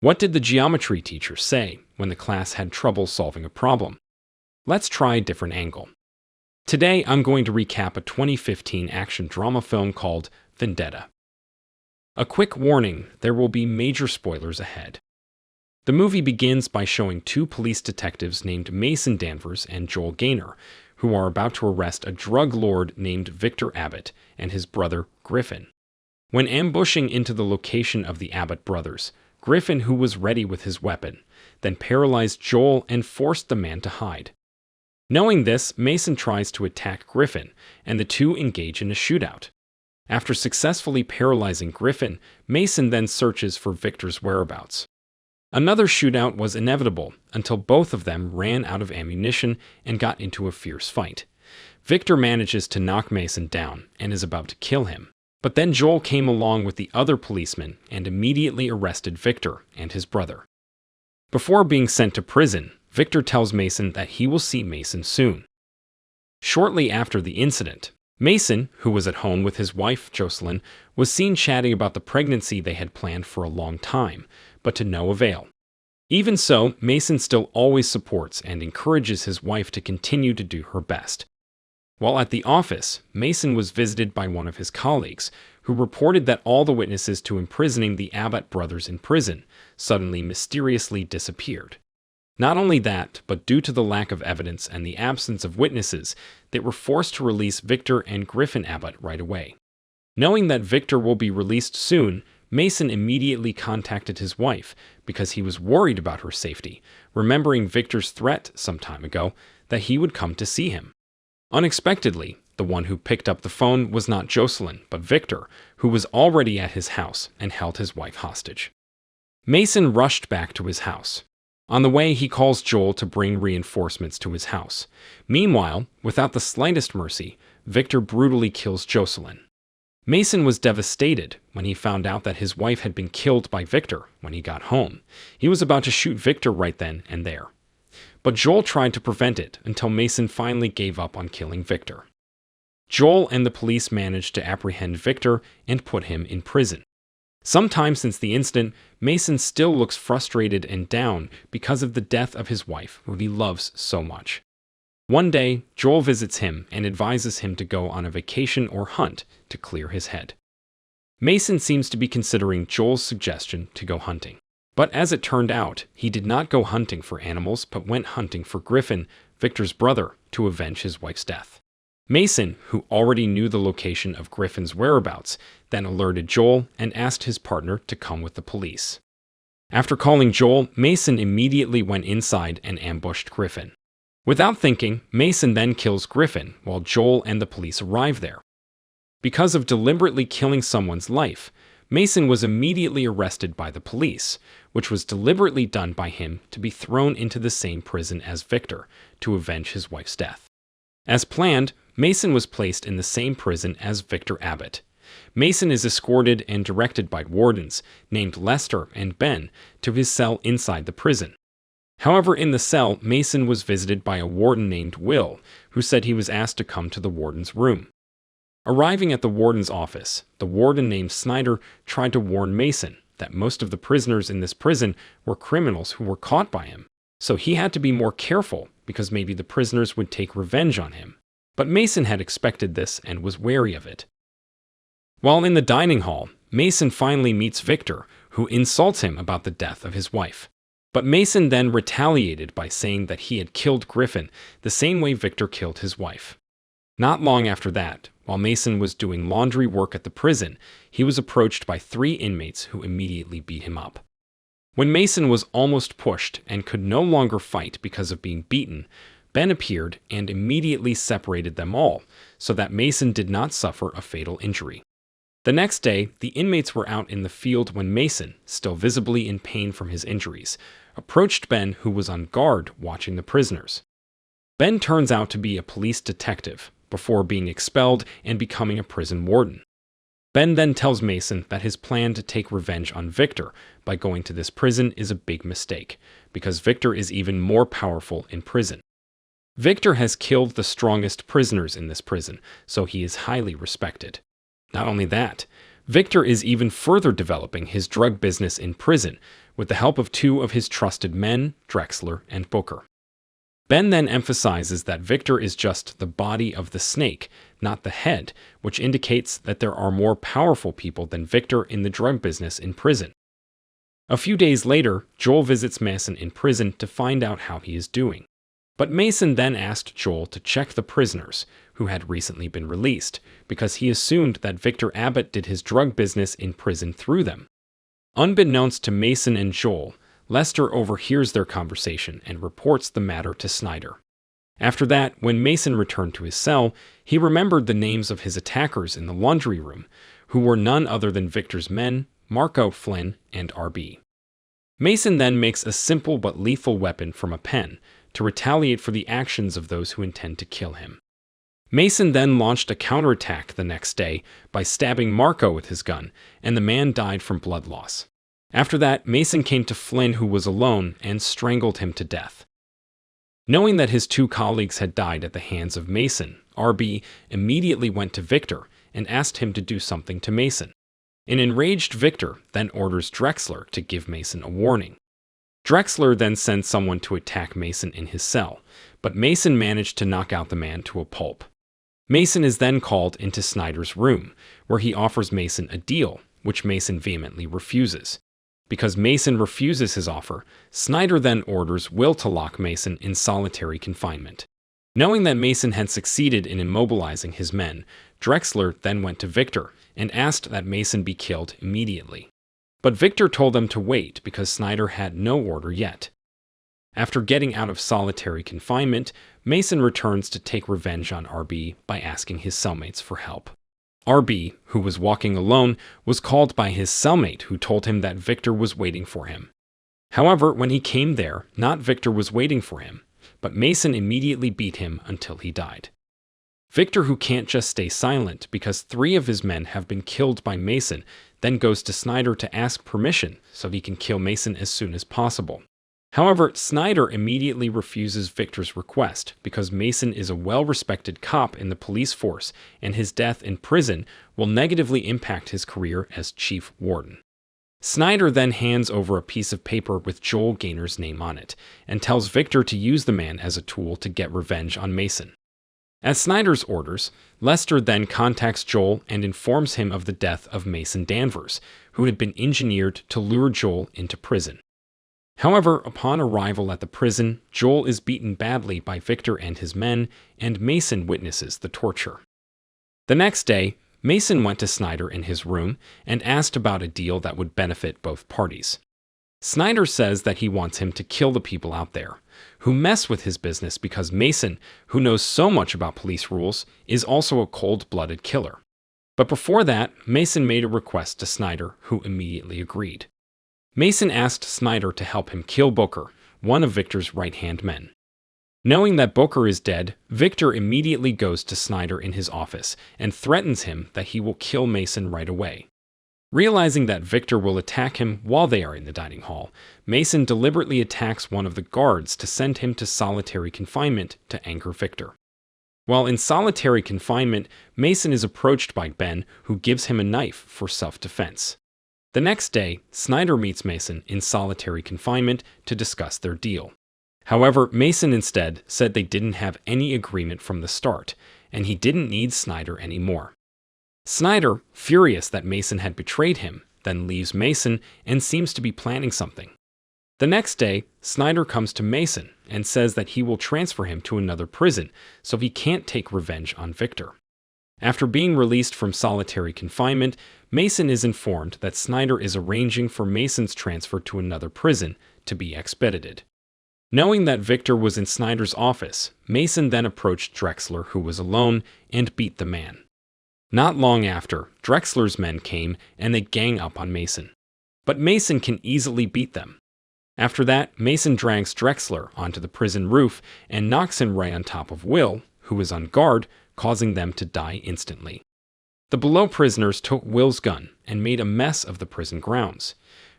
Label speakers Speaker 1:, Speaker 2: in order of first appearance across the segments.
Speaker 1: What did the geometry teacher say when the class had trouble solving a problem? Let's try a different angle. Today, I'm going to recap a 2015 action drama film called Vendetta. A quick warning, there will be major spoilers ahead. The movie begins by showing two police detectives named Mason Danvers and Joel Gaynor, who are about to arrest a drug lord named Victor Abbott and his brother Griffin. When ambushing into the location of the Abbott brothers, Griffin, who was ready with his weapon, then paralyzed Joel and forced the man to hide. Knowing this, Mason tries to attack Griffin, and the two engage in a shootout. After successfully paralyzing Griffin, Mason then searches for Victor's whereabouts. Another shootout was inevitable until both of them ran out of ammunition and got into a fierce fight. Victor manages to knock Mason down and is about to kill him. But then Joel came along with the other policemen and immediately arrested Victor and his brother. Before being sent to prison, Victor tells Mason that he will see Mason soon. Shortly after the incident, Mason, who was at home with his wife Jocelyn, was seen chatting about the pregnancy they had planned for a long time, but to no avail. Even so, Mason still always supports and encourages his wife to continue to do her best. While at the office, Mason was visited by one of his colleagues, who reported that all the witnesses to imprisoning the Abbott brothers in prison suddenly mysteriously disappeared. Not only that, but due to the lack of evidence and the absence of witnesses, they were forced to release Victor and Griffin Abbott right away. Knowing that Victor will be released soon, Mason immediately contacted his wife because he was worried about her safety, remembering Victor's threat some time ago that he would come to see him. Unexpectedly, the one who picked up the phone was not Jocelyn, but Victor, who was already at his house and held his wife hostage. Mason rushed back to his house. On the way, he calls Joel to bring reinforcements to his house. Meanwhile, without the slightest mercy, Victor brutally kills Jocelyn. Mason was devastated when he found out that his wife had been killed by Victor when he got home. He was about to shoot Victor right then and there. But Joel tried to prevent it until Mason finally gave up on killing Victor. Joel and the police managed to apprehend Victor and put him in prison. Sometime since the incident, Mason still looks frustrated and down because of the death of his wife, who he loves so much. One day, Joel visits him and advises him to go on a vacation or hunt to clear his head. Mason seems to be considering Joel's suggestion to go hunting. But as it turned out, he did not go hunting for animals, but went hunting for Griffin, Victor's brother, to avenge his wife's death. Mason, who already knew the location of Griffin's whereabouts, then alerted Joel and asked his partner to come with the police. After calling Joel, Mason immediately went inside and ambushed Griffin. Without thinking, Mason then kills Griffin while Joel and the police arrive there. Because of deliberately killing someone's life, Mason was immediately arrested by the police, which was deliberately done by him to be thrown into the same prison as Victor to avenge his wife's death. As planned, Mason was placed in the same prison as Victor Abbott. Mason is escorted and directed by wardens named Lester and Ben to his cell inside the prison. However, in the cell, Mason was visited by a warden named Will, who said he was asked to come to the warden's room. Arriving at the warden's office, the warden named Snyder tried to warn Mason that most of the prisoners in this prison were criminals who were caught by him, so he had to be more careful because maybe the prisoners would take revenge on him. But Mason had expected this and was wary of it. While in the dining hall, Mason finally meets Victor, who insults him about the death of his wife. But Mason then retaliated by saying that he had killed Griffin the same way Victor killed his wife. Not long after that, while Mason was doing laundry work at the prison, he was approached by 3 inmates who immediately beat him up. When Mason was almost pushed and could no longer fight because of being beaten, Ben appeared and immediately separated them all so that Mason did not suffer a fatal injury. The next day, the inmates were out in the field when Mason, still visibly in pain from his injuries, approached Ben, who was on guard watching the prisoners. Ben turns out to be a police detective before being expelled and becoming a prison warden. Ben then tells Mason that his plan to take revenge on Victor by going to this prison is a big mistake, because Victor is even more powerful in prison. Victor has killed the strongest prisoners in this prison, so he is highly respected. Not only that, Victor is even further developing his drug business in prison with the help of two of his trusted men, Drexler and Booker. Ben then emphasizes that Victor is just the body of the snake, not the head, which indicates that there are more powerful people than Victor in the drug business in prison. A few days later, Joel visits Mason in prison to find out how he is doing. But Mason then asked Joel to check the prisoners, who had recently been released, because he assumed that Victor Abbott did his drug business in prison through them. Unbeknownst to Mason and Joel, Lester overhears their conversation and reports the matter to Snyder. After that, when Mason returned to his cell, he remembered the names of his attackers in the laundry room, who were none other than Victor's men, Marco, Flynn, and RB. Mason then makes a simple but lethal weapon from a pen to retaliate for the actions of those who intend to kill him. Mason then launched a counterattack the next day by stabbing Marco with his gun, and the man died from blood loss. After that, Mason came to Flynn, who was alone, and strangled him to death. Knowing that his two colleagues had died at the hands of Mason, RB immediately went to Victor and asked him to do something to Mason. An enraged Victor then orders Drexler to give Mason a warning. Drexler then sends someone to attack Mason in his cell, but Mason managed to knock out the man to a pulp. Mason is then called into Snyder's room, where he offers Mason a deal, which Mason vehemently refuses. Because Mason refuses his offer, Snyder then orders Will to lock Mason in solitary confinement. Knowing that Mason had succeeded in immobilizing his men, Drexler then went to Victor and asked that Mason be killed immediately. But Victor told them to wait because Snyder had no order yet. After getting out of solitary confinement, Mason returns to take revenge on RB by asking his cellmates for help. RB, who was walking alone, was called by his cellmate, who told him that Victor was waiting for him. However, when he came there, not Victor was waiting for him, but Mason immediately beat him until he died. Victor, who can't just stay silent because 3 of his men have been killed by Mason, then goes to Snyder to ask permission so he can kill Mason as soon as possible. However, Snyder immediately refuses Victor's request because Mason is a well-respected cop in the police force, and his death in prison will negatively impact his career as chief warden. Snyder then hands over a piece of paper with Joel Gaynor's name on it, and tells Victor to use the man as a tool to get revenge on Mason. At Snyder's orders, Lester then contacts Joel and informs him of the death of Mason Danvers, who had been engineered to lure Joel into prison. However, upon arrival at the prison, Joel is beaten badly by Victor and his men, and Mason witnesses the torture. The next day, Mason went to Snyder in his room and asked about a deal that would benefit both parties. Snyder says that he wants him to kill the people out there who mess with his business because Mason, who knows so much about police rules, is also a cold-blooded killer. But before that, Mason made a request to Snyder, who immediately agreed. Mason asked Snyder to help him kill Booker, one of Victor's right-hand men. Knowing that Booker is dead, Victor immediately goes to Snyder in his office and threatens him that he will kill Mason right away. Realizing that Victor will attack him while they are in the dining hall, Mason deliberately attacks one of the guards to send him to solitary confinement to anger Victor. While in solitary confinement, Mason is approached by Ben, who gives him a knife for self-defense. The next day, Snyder meets Mason in solitary confinement to discuss their deal. However, Mason instead said they didn't have any agreement from the start, and he didn't need Snyder anymore. Snyder, furious that Mason had betrayed him, then leaves Mason and seems to be planning something. The next day, Snyder comes to Mason and says that he will transfer him to another prison so he can't take revenge on Victor. After being released from solitary confinement, Mason is informed that Snyder is arranging for Mason's transfer to another prison to be expedited. Knowing that Victor was in Snyder's office, Mason then approached Drexler, who was alone, and beat the man. Not long after, Drexler's men came and they gang up on Mason. But Mason can easily beat them. After that, Mason drags Drexler onto the prison roof and knocks him right on top of Will, who is on guard, causing them to die instantly. The below prisoners took Will's gun and made a mess of the prison grounds.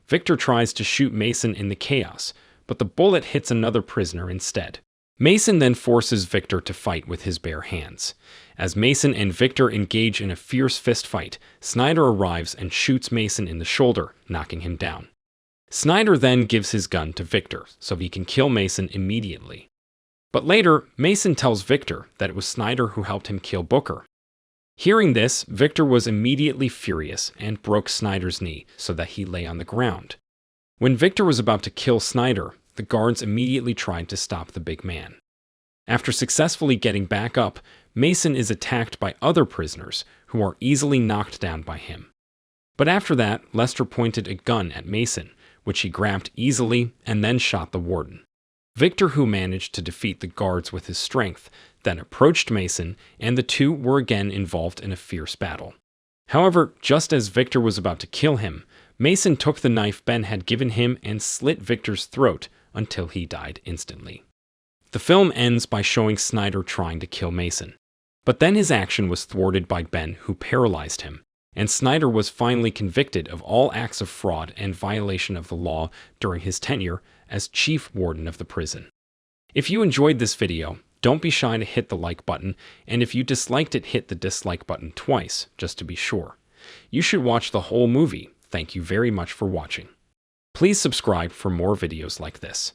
Speaker 1: Victor tries to shoot Mason in the chaos, but the bullet hits another prisoner instead. Mason then forces Victor to fight with his bare hands. As Mason and Victor engage in a fierce fist fight, Snyder arrives and shoots Mason in the shoulder, knocking him down. Snyder then gives his gun to Victor so he can kill Mason immediately. But later, Mason tells Victor that it was Snyder who helped him kill Booker. Hearing this, Victor was immediately furious and broke Snyder's knee so that he lay on the ground. When Victor was about to kill Snyder, the guards immediately tried to stop the big man. After successfully getting back up, Mason is attacked by other prisoners who are easily knocked down by him. But after that, Lester pointed a gun at Mason, which he grabbed easily and then shot the warden. Victor, who managed to defeat the guards with his strength, then approached Mason, and the two were again involved in a fierce battle. However, just as Victor was about to kill him, Mason took the knife Ben had given him and slit Victor's throat until he died instantly. The film ends by showing Snyder trying to kill Mason. But then his action was thwarted by Ben, who paralyzed him, and Snyder was finally convicted of all acts of fraud and violation of the law during his tenure as chief warden of the prison. If you enjoyed this video, don't be shy to hit the like button, and if you disliked it, hit the dislike button twice, just to be sure. You should watch the whole movie. Thank you very much for watching. Please subscribe for more videos like this.